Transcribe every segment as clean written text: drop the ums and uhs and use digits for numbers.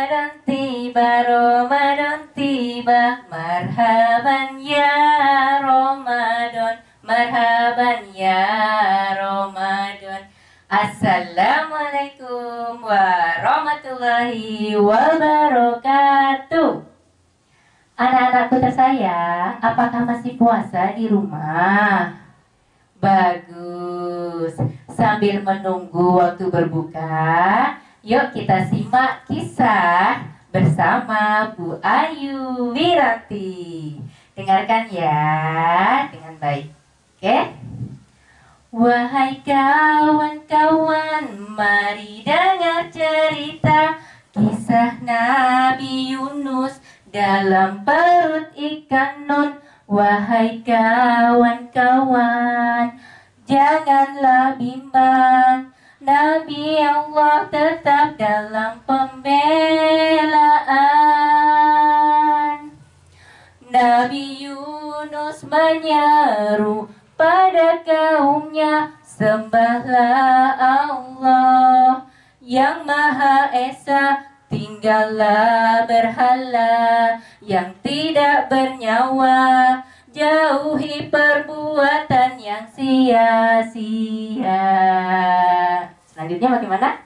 Ramadan tiba, marhaban ya Ramadan, marhaban ya Ramadan. Assalamualaikum warahmatullahi wabarakatuh. Anak-anakku tersayang, apakah masih puasa di rumah? Bagus. Sambil menunggu waktu berbuka, yuk kita simak kisah bersama Bu Ayu Wiranti. Dengarkan ya dengan baik. Oke? Wahai kawan-kawan, mari dengar cerita kisah Nabi Yunus dalam perut ikan nun. Wahai kawan-kawan, janganlah bimbang, Nabi Allah tetap dalam pembelaan. Nabi Yunus menyeru pada kaumnya, sembahlah Allah yang Maha Esa, tinggallah berhala yang tidak bernyawa, jauhi perbuatan yang sia-sia. Selanjutnya bagaimana?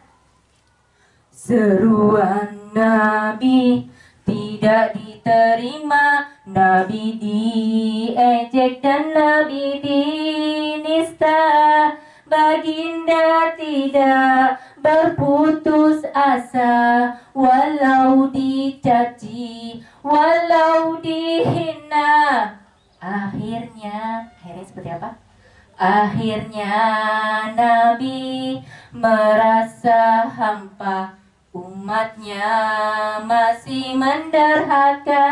Seruan Nabi tidak diterima, Nabi diejek dan Nabi dinista. Baginda tidak berputus asa, walau dicaci, walau dihina. Akhirnya seperti apa? Akhirnya Nabi merasa hampa, umatnya masih menderhaka.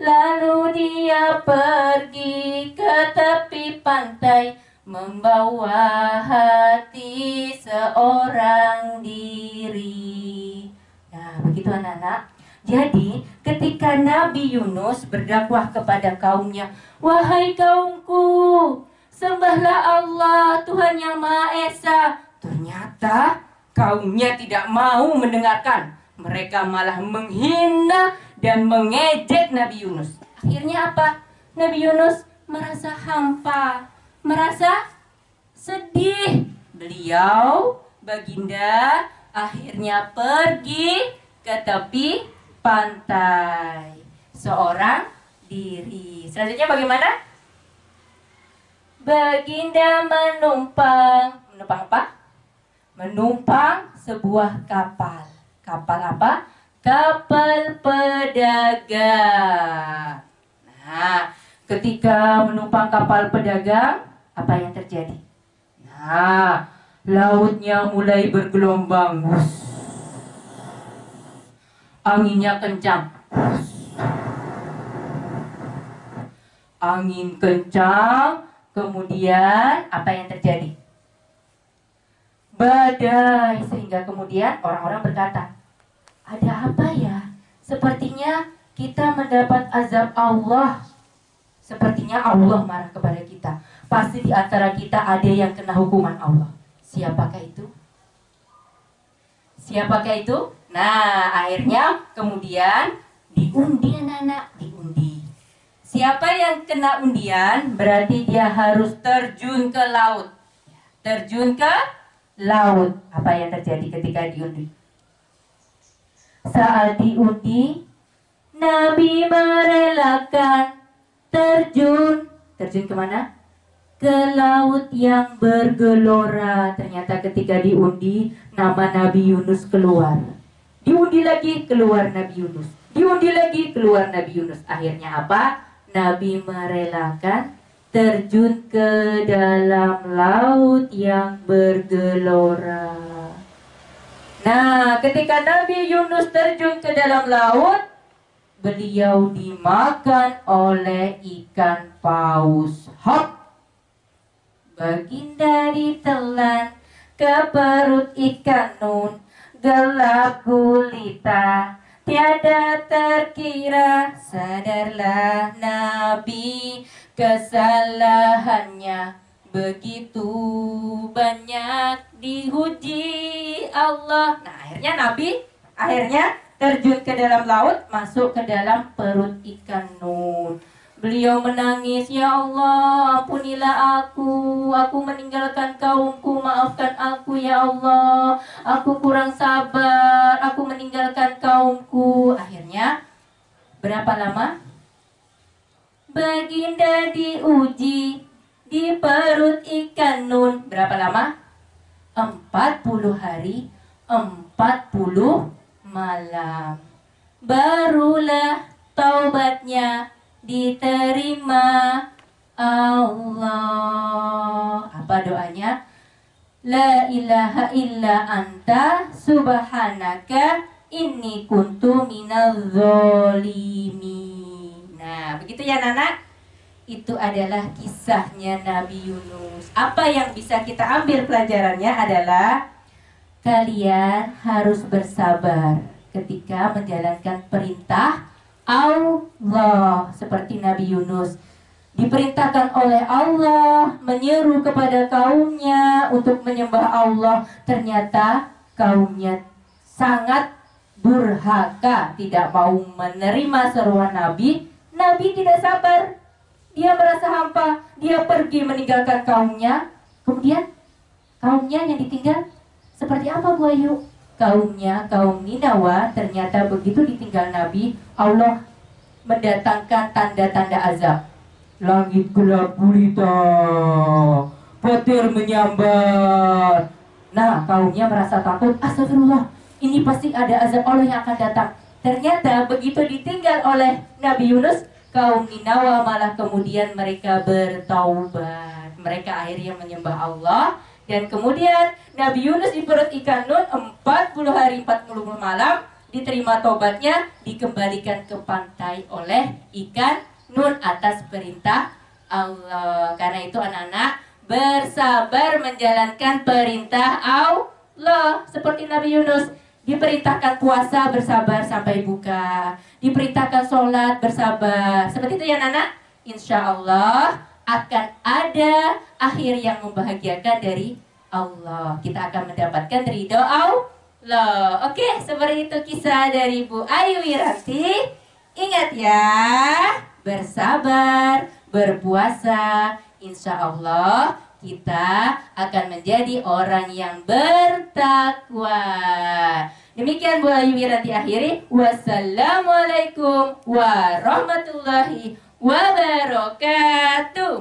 Lalu dia pergi ke tepi pantai, membawa hati seorang diri. Nah, begitu anak-anak. Jadi, ketika Nabi Yunus berdakwah kepada kaumnya, wahai kaumku, sembahlah Allah, Tuhan yang Maha Esa. Ternyata kaumnya tidak mau mendengarkan. Mereka malah menghina dan mengejek Nabi Yunus. Akhirnya apa? Nabi Yunus merasa hampa, merasa sedih. Beliau, baginda, akhirnya pergi ke tepi pantai seorang diri. Selanjutnya bagaimana? Baginda menumpang apa? Menumpang sebuah kapal. Kapal apa? Kapal pedagang. Nah, ketika menumpang kapal pedagang, apa yang terjadi? Nah, lautnya mulai bergelombang. Anginnya kencang. Angin kencang, kemudian apa yang terjadi? Badai, sehingga kemudian orang-orang berkata, ada apa ya? Sepertinya kita mendapat azab Allah. Sepertinya Allah marah kepada kita. Pasti di antara kita ada yang kena hukuman Allah. Siapakah itu? Siapakah itu? Nah, akhirnya kemudian diundi anak-anak, diundi. Siapa yang kena undian berarti dia harus terjun ke laut. Terjun ke laut. Apa yang terjadi ketika diundi? Saat diundi, Nabi merelakan terjun kemana? Ke laut yang bergelora. Ternyata ketika diundi, nama Nabi Yunus keluar. Diundi lagi, keluar Nabi Yunus. Diundi lagi, keluar Nabi Yunus. Akhirnya apa? Nabi merelakan terjun ke dalam laut yang bergelora. Nah, ketika Nabi Yunus terjun ke dalam laut, beliau dimakan oleh ikan paus. Hop! Baginda ditelan ke perut ikan nun, gelap gulita, tiada terkira. Sadarlah Nabi kesalahannya, begitu banyak diuji Allah. Nah, Akhirnya terjun ke dalam laut, masuk ke dalam perut ikan Nun. Beliau menangis, "Ya Allah, ampunilah aku meninggalkan kaumku, maafkan aku ya Allah, aku kurang sabar, aku meninggalkan kaumku." Akhirnya, berapa lama? Baginda diuji di perut ikan Nun. Berapa lama? 40 hari, 40 malam. Barulah taubatnya diterima Allah. Apa doanya? La ilaha illa anta subhanaka inni kuntu minal zolimin. Nah, begitu ya Nana. Itu adalah kisahnya Nabi Yunus. Apa yang bisa kita ambil pelajarannya adalah kalian harus bersabar ketika menjalankan perintah Allah. Seperti Nabi Yunus diperintahkan oleh Allah menyeru kepada kaumnya untuk menyembah Allah. Ternyata kaumnya sangat durhaka, tidak mau menerima seruan Nabi. Nabi tidak sabar. Dia merasa hampa, dia pergi meninggalkan kaumnya. Kemudian kaumnya yang ditinggal seperti apa Bu Ayu? Kaumnya, kaum Ninawa, ternyata begitu ditinggal Nabi, Allah mendatangkan tanda-tanda azab. Langit gelap gulita, petir menyambar. Nah, kaumnya merasa takut. Astagfirullah, ini pasti ada azab Allah yang akan datang. Ternyata begitu ditinggal oleh Nabi Yunus, kaum Ninawa malah kemudian mereka bertaubat. Mereka akhirnya menyembah Allah. Dan kemudian Nabi Yunus di perut ikan Nun 40 hari 40 malam, diterima tobatnya, dikembalikan ke pantai oleh ikan Nun atas perintah Allah. Karena itu anak-anak, bersabar menjalankan perintah Allah. Seperti Nabi Yunus diperintahkan puasa, bersabar sampai buka. Diperintahkan sholat, bersabar. Seperti itu ya anak-anak. Insya Allah akan ada akhir yang membahagiakan dari Allah. Kita akan mendapatkan ridho Allah. Oke, seperti itu kisah dari Bu Ayu Wiranti. Ingat ya, bersabar, berpuasa. Insya Allah kita akan menjadi orang yang bertakwa. Demikian Bu Ayu Wiranti akhiri. Wassalamualaikum warahmatullahi wabarakatuh.